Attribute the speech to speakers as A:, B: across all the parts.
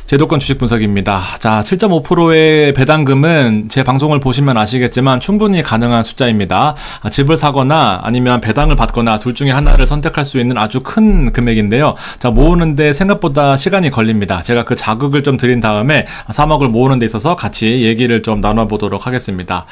A: 제도권 주식 분석입니다. 자, 7.5%의 배당금은 제 방송을 보시면 아시겠지만 충분히 가능한 숫자입니다. 집을 사거나 아니면 배당을 받거나 둘 중에 하나를 선택할 수 있는 아주 큰 금액인데요. 자, 모으는데 생각보다 시간이 걸립니다. 제가 그 자극을 좀 드린 다음에 3억을 모으는 데 있어서 같이 얘기를 좀 나눠보도록 하겠습니다.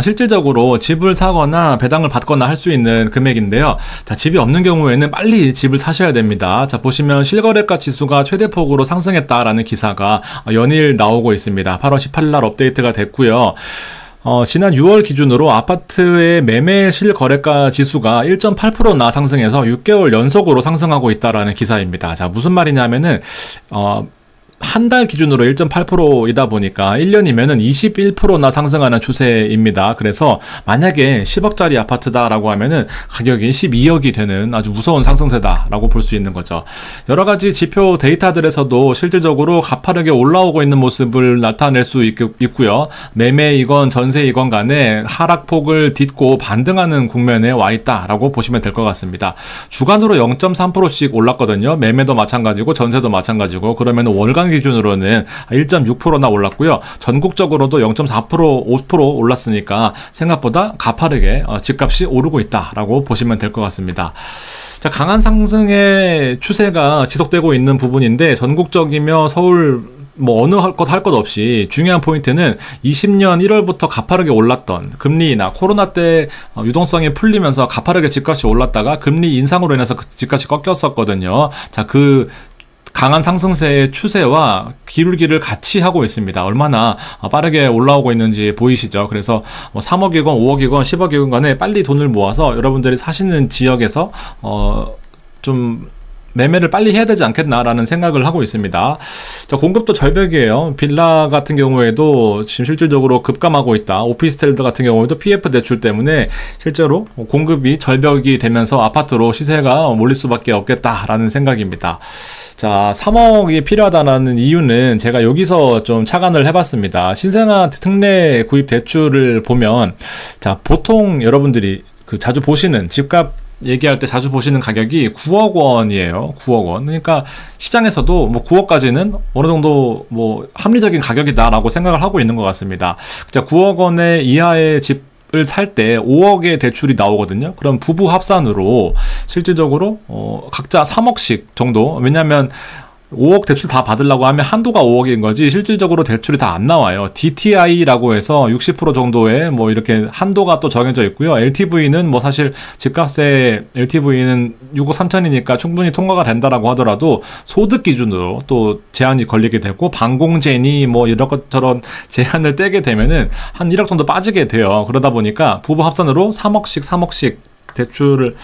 A: 실질적으로 집을 사거나 배당을 받거나 할 수 있는 금액인데요. 자, 집이 없는 경우에는 빨리 집을 사셔야 됩니다. 자, 보시면 실거래가 지수가 최대폭으로 상승했다라는 기사가 연일 나오고 있습니다. 8월 18일 날 업데이트가 됐고요. 지난 6월 기준으로 아파트의 매매 실거래가 지수가 1.8%나 상승해서 6개월 연속으로 상승하고 있다라는 기사입니다. 자, 무슨 말이냐면은 한 달 기준으로 1.8%이다 보니까 1년이면은 21%나 상승하는 추세입니다. 그래서 만약에 10억짜리 아파트다라고 하면은 가격이 12억이 되는 아주 무서운 상승세다라고 볼 수 있는 거죠. 여러 가지 지표 데이터들에서도 실질적으로 가파르게 올라오고 있는 모습을 나타낼 수 있고요. 매매이건 전세이건 간에 하락폭을 딛고 반등하는 국면에 와 있다라고 보시면 될 것 같습니다. 주간으로 0.3%씩 올랐거든요. 매매도 마찬가지고 전세도 마찬가지고. 그러면 월간 기준으로는 1.6%나 올랐고요. 전국적으로도 0.4%, 5% 올랐으니까 생각보다 가파르게 집값이 오르고 있다라고 보시면 될 것 같습니다. 자, 강한 상승의 추세가 지속되고 있는 부분인데 전국적이며 서울 어느 할 것 없이 중요한 포인트는 20년 1월부터 가파르게 올랐던 금리나 코로나 때 유동성이 풀리면서 가파르게 집값이 올랐다가 금리 인상으로 인해서 집값이 꺾였었거든요. 자, 그 강한 상승세의 추세와 기울기를 같이 하고 있습니다. 얼마나 빠르게 올라오고 있는지 보이시죠? 그래서 3억이건 5억이건 10억이건 간에 빨리 돈을 모아서 여러분들이 사시는 지역에서 좀 매매를 빨리 해야 되지 않겠나라는 생각을 하고 있습니다. 자, 공급도 절벽이에요. 빌라 같은 경우에도 지금 실질적으로 급감하고 있다. 오피스텔 같은 경우에도 PF 대출 때문에 실제로 공급이 절벽이 되면서 아파트로 시세가 몰릴 수밖에 없겠다라는 생각입니다. 자, 3억이 필요하다는 이유는 제가 여기서 좀 착안을 해봤습니다. 신생아 특례 구입 대출을 보면, 자, 보통 여러분들이 자주 보시는 집값 얘기할 때 자주 보시는 가격이 9억 원이에요. 9억 원. 그러니까 시장에서도 9억까지는 어느 정도 합리적인 가격이다라고 생각을 하고 있는 것 같습니다. 자, 9억 원의 이하의 집을 살 때 5억의 대출이 나오거든요. 그럼 부부 합산으로 실질적으로 각자 3억씩 정도. 왜냐하면 5억 대출 다 받으려고 하면 한도가 5억인 거지 실질적으로 대출이 다 안 나와요. DTI라고 해서 60% 정도의 이렇게 한도가 또 정해져 있고요. LTV는 사실 집값의 LTV는 6억 3천이니까 충분히 통과가 된다라고 하더라도 소득 기준으로 또 제한이 걸리게 되고 방공제니 이런 것처럼 제한을 떼게 되면은 한 1억 정도 빠지게 돼요. 그러다 보니까 부부 합산으로 3억씩 대출을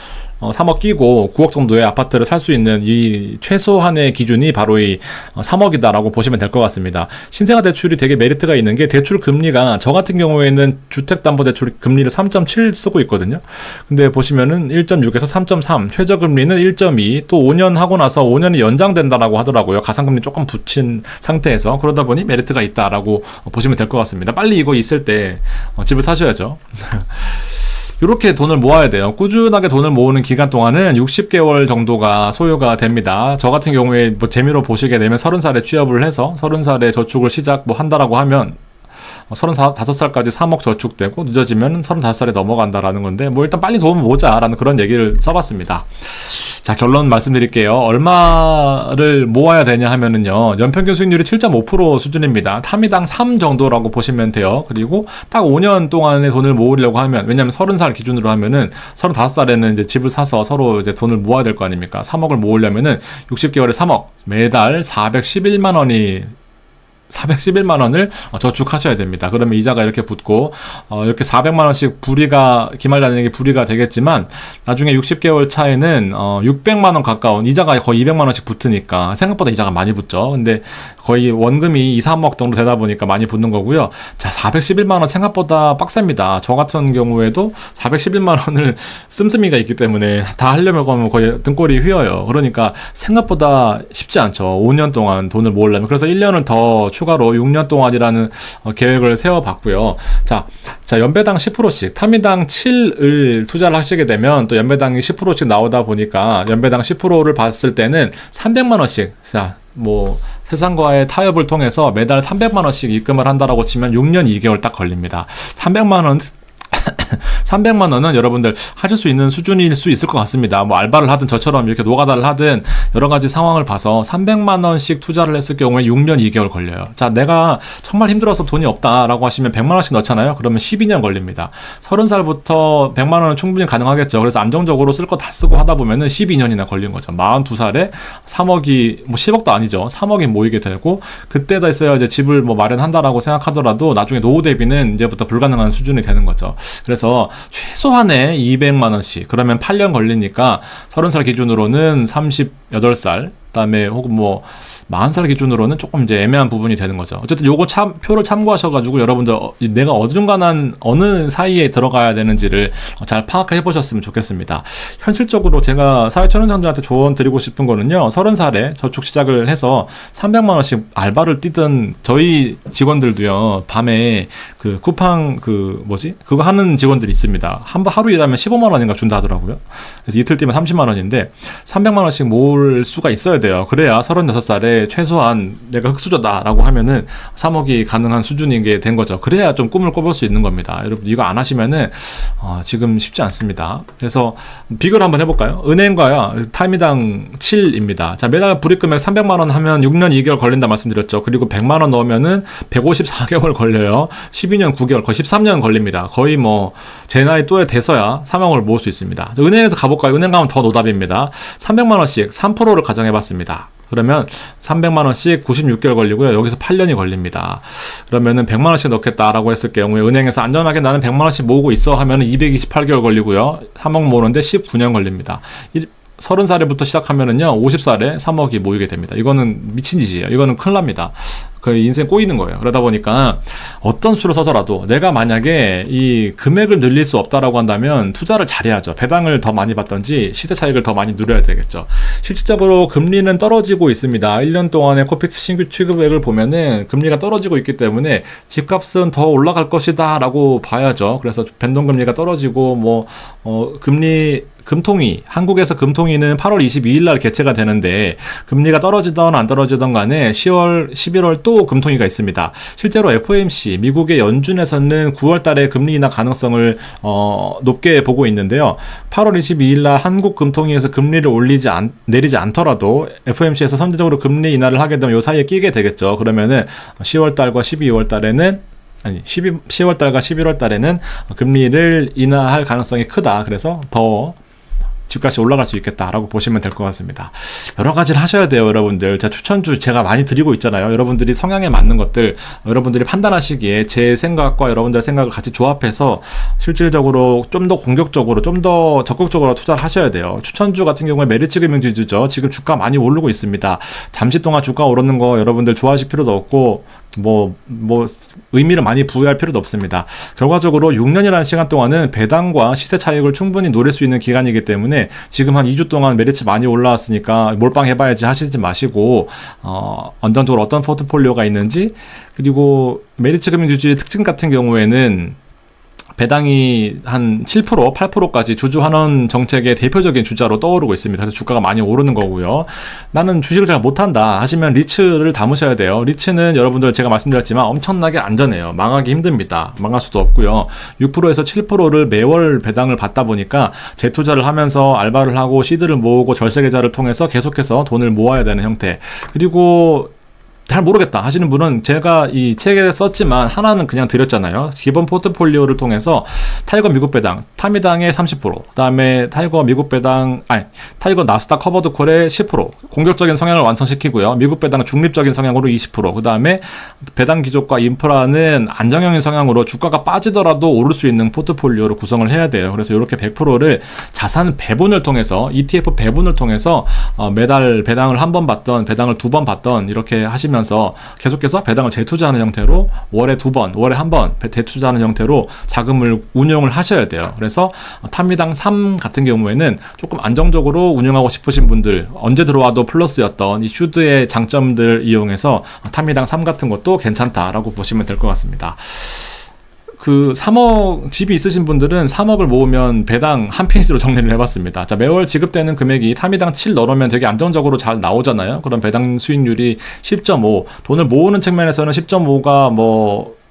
A: 3억 끼고 9억 정도의 아파트를 살 수 있는 이 최소한의 기준이 바로 이 3억이다라고 보시면 될 것 같습니다. 신생아 대출이 되게 메리트가 있는 게 대출 금리가 저 같은 경우에는 주택담보대출 금리를 3.7 쓰고 있거든요. 근데 보시면은 1.6에서 3.3, 최저금리는 1.2, 또 5년 하고 나서 5년이 연장된다라고 하더라고요. 가상금리 조금 붙인 상태에서. 그러다 보니 메리트가 있다라고 보시면 될 것 같습니다. 빨리 이거 있을 때 집을 사셔야죠. 이렇게 돈을 모아야 돼요. 꾸준하게 돈을 모으는 기간 동안은 60개월 정도가 소요가 됩니다. 저 같은 경우에 재미로 보시게 되면 30살에 취업을 해서 30살에 저축을 한다라고 하면 35살까지 3억 저축되고 늦어지면 35살에 넘어간다라는 건데 일단 빨리 돈 모으자라는 그런 얘기를 써봤습니다. 자, 결론 말씀드릴게요. 얼마를 모아야 되냐 하면은요, 연평균 수익률이 7.5% 수준입니다. 타미당 3 정도라고 보시면 돼요. 그리고 딱 5년 동안의 돈을 모으려고 하면, 왜냐면 30살 기준으로 하면은 35살에는 이제 집을 사서 서로 이제 돈을 모아야 될 거 아닙니까? 3억을 모으려면은 60개월에 3억, 매달 411만 원이 411만 원을 저축하셔야 됩니다. 그러면 이자가 이렇게 붙고 이렇게 400만 원씩 기말다니는 게 불이가 되겠지만 나중에 60개월 차에는 600만 원 가까운 이자가 거의 200만 원씩 붙으니까 생각보다 이자가 많이 붙죠. 근데 거의 원금이 2, 3억 정도 되다 보니까 많이 붙는 거고요. 자, 411만 원 생각보다 빡셉니다. 저 같은 경우에도 411만 원을 씀씀이가 있기 때문에 다 하려면 거의 등골이 휘어요. 그러니까 생각보다 쉽지 않죠. 5년 동안 돈을 모으려면. 그래서 1년을 더 추가로 6년 동안이라는 계획을 세워봤고요. 자, 연배당 10%씩, 타미당 7을 투자를 하시게 되면 또 연배당이 10%씩 나오다 보니까 연배당 10%를 봤을 때는 300만 원씩, 자, 세상과의 타협을 통해서 매달 300만 원씩 입금을 한다라고 치면 6년 2개월 딱 걸립니다. 300만 원 300만 원은 여러분들 하실 수 있는 수준일 수 있을 것 같습니다. 뭐 알바를 하든 저처럼 이렇게 노가다를 하든 여러 가지 상황을 봐서 300만 원씩 투자를 했을 경우에 6년 2개월 걸려요. 자, 내가 정말 힘들어서 돈이 없다라고 하시면 100만 원씩 넣잖아요. 그러면 12년 걸립니다. 30살부터 100만 원은 충분히 가능하겠죠. 그래서 안정적으로 쓸 거 다 쓰고 하다 보면은 12년이나 걸린 거죠. 42살에 3억이 뭐 10억도 아니죠. 3억이 모이게 되고 그때다 있어야 이제 집을 뭐 마련한다라고 생각하더라도 나중에 노후 대비는 이제부터 불가능한 수준이 되는 거죠. 그래서 최소한의 200만 원씩 그러면 8년 걸리니까 30살 기준으로는 38살 그다음에 혹은 뭐 40살 기준으로는 조금 이제 애매한 부분이 되는 거죠. 어쨌든 요거 표를 참고하셔가지고 여러분들 내가 어중간한 어느 사이에 들어가야 되는지를 잘 파악해 보셨으면 좋겠습니다. 현실적으로 제가 사회초년생들한테 조언 드리고 싶은 거는요. 30살에 저축 시작을 해서 300만 원씩 알바를 뛰던 저희 직원들도요. 밤에 그 쿠팡 그거 하는 직원들이 있습니다. 하루 일하면 15만 원인가 준다 하더라고요. 그래서 이틀 뛰면 30만 원인데 300만 원씩 모을 수가 있어야 돼요. 그래야 36살에 최소한 내가 흑수저다라고 하면은 3억이 가능한 수준인 게 된 거죠. 그래야 좀 꿈을 꿔볼 수 있는 겁니다. 여러분 이거 안 하시면은 지금 쉽지 않습니다. 그래서 비교를 한번 해볼까요? 은행과요 타임당 7입니다. 자, 매달 불입금액 300만 원 하면 6년 2개월 걸린다 말씀드렸죠. 그리고 100만 원 넣으면은 154개월 걸려요. 12년 9개월 거의 13년 걸립니다. 거의 뭐 제 나이 또래 돼서야 3억을 모을 수 있습니다. 은행에서 가볼까요? 은행 가면 더 노답입니다. 300만 원씩 3%를 가정해봤습니다. 그러면 300만 원씩 96개월 걸리고요. 여기서 8년이 걸립니다. 그러면은 100만 원씩 넣겠다라고 했을 경우에 은행에서 안전하게 나는 100만 원씩 모으고 있어 하면은 228개월 걸리고요. 3억 모으는데 19년 걸립니다. 30살부터 시작하면은요. 50살에 3억이 모이게 됩니다. 이거는 미친 짓이에요. 이거는 큰일 납니다. 그 인생 꼬이는 거예요. 그러다 보니까 어떤 수를 써서라도 내가 만약에 이 금액을 늘릴 수 없다라고 한다면 투자를 잘해야죠. 배당을 더 많이 받던지 시세 차익을 더 많이 누려야 되겠죠. 실질적으로 금리는 떨어지고 있습니다. 1년 동안의 코픽스 신규 취급액을 보면은 금리가 떨어지고 있기 때문에 집값은 더 올라갈 것이다 라고 봐야죠. 그래서 변동금리가 떨어지고 금통위, 한국에서 금통위는 8월 22일 날 개최가 되는데 금리가 떨어지던 안 떨어지던 간에 10월, 11월 또 금통위가 있습니다. 실제로 FOMC, 미국의 연준에서는 9월 달에 금리 인하 가능성을 높게 보고 있는데요. 8월 22일 날 한국 금통위에서 금리를 내리지 않더라도 FOMC에서 선제적으로 금리 인하를 하게 되면 이 사이에 끼게 되겠죠. 그러면은 10월 달과 12월 달에는 10월 달과 11월 달에는 금리를 인하할 가능성이 크다. 그래서 더 집값이 올라갈 수 있겠다라고 보시면 될 것 같습니다. 여러 가지를 하셔야 돼요, 여러분들. 제가 추천주 제가 많이 드리고 있잖아요. 여러분들이 성향에 맞는 것들, 여러분들이 판단하시기에 제 생각과 여러분들의 생각을 같이 조합해서 실질적으로 좀 더 공격적으로, 좀 더 적극적으로 투자를 하셔야 돼요. 추천주 같은 경우에 메리츠 금융지주죠. 지금 주가 많이 오르고 있습니다. 잠시 동안 주가 오르는 거 여러분들 좋아하실 필요도 없고 의미를 많이 부여할 필요도 없습니다. 결과적으로 6년이라는 시간 동안은 배당과 시세 차익을 충분히 노릴 수 있는 기간이기 때문에 지금 한 2주 동안 메리츠 많이 올라왔으니까 몰빵 해봐야지 하시지 마시고 안정적으로 어떤 포트폴리오가 있는지, 그리고 메리츠 금융주주의 특징 같은 경우에는 배당이 한 7%, 8%까지 주주 환원 정책의 대표적인 주자로 떠오르고 있습니다. 그래서 주가가 많이 오르는 거고요. 나는 주식을 잘 못한다 하시면 리츠를 담으셔야 돼요. 리츠는 여러분들 제가 말씀드렸지만 엄청나게 안전해요. 망하기 힘듭니다. 망할 수도 없고요. 6%에서 7%를 매월 배당을 받다 보니까 재투자를 하면서 알바를 하고 시드를 모으고 절세계좌를 통해서 계속해서 돈을 모아야 되는 형태. 그리고 잘 모르겠다 하시는 분은 제가 이 책에 썼지만 하나는 그냥 드렸잖아요. 기본 포트폴리오를 통해서 타이거 미국 배당, 타미당의 30%, 그다음에 타이거 나스닥 커버드 콜의 10%, 공격적인 성향을 완성시키고요. 미국 배당 중립적인 성향으로 20%, 그다음에 배당 기족과 인프라는 안정형인 성향으로 주가가 빠지더라도 오를 수 있는 포트폴리오를 구성을 해야 돼요. 그래서 이렇게 100%를 자산 배분을 통해서, ETF 배분을 통해서 매달 배당을 한 번 받던, 배당을 2번 받던 이렇게 하시면 계속해서 배당을 재투자하는 형태로 월에 2번, 월에 1번 재투자하는 형태로 자금을 운용을 하셔야 돼요. 그래서 타미당 3 같은 경우에는 조금 안정적으로 운용하고 싶으신 분들, 언제 들어와도 플러스였던 이 슈드의 장점들을 이용해서 타미당 3 같은 것도 괜찮다라고 보시면 될 것 같습니다. 그 3억 집이 있으신 분들은 3억을 모으면 배당 한 페이지로 정리를 해봤습니다. 자, 매월 지급되는 금액이 타미당 7 넣으면 되게 안정적으로 잘 나오잖아요. 그럼 배당 수익률이 10.5. 돈을 모으는 측면에서는 10.5가 뭐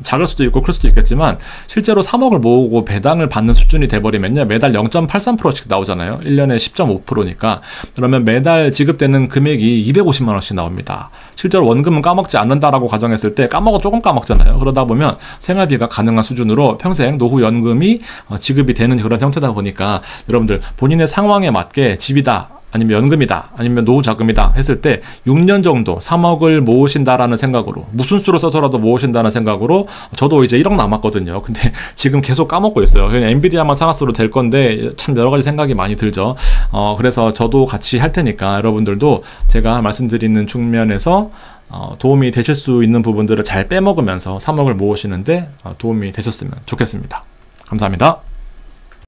A: 작을 수도 있고 클 수도 있겠지만 실제로 3억을 모으고 배당을 받는 수준이 돼버리면요, 매달 0.83%씩 나오잖아요. 1년에 10.5%니까 그러면 매달 지급되는 금액이 250만 원씩 나옵니다. 실제로 원금은 까먹지 않는다라고 가정했을 때 조금 까먹잖아요. 그러다 보면 생활비가 가능한 수준으로 평생 노후 연금이 지급이 되는 그런 형태다 보니까 여러분들 본인의 상황에 맞게 집이다, 아니면 연금이다, 아니면 노후자금이다 했을 때 6년 정도 3억을 모으신다라는 생각으로, 무슨 수로 써서라도 모으신다는 생각으로, 저도 이제 1억 남았거든요. 근데 지금 계속 까먹고 있어요. 그냥 엔비디아만 사놨어도 될 건데 참 여러 가지 생각이 많이 들죠. 그래서 저도 같이 할 테니까 여러분들도 제가 말씀드리는 측면에서 도움이 되실 수 있는 부분들을 잘 빼먹으면서 3억을 모으시는데 도움이 되셨으면 좋겠습니다. 감사합니다.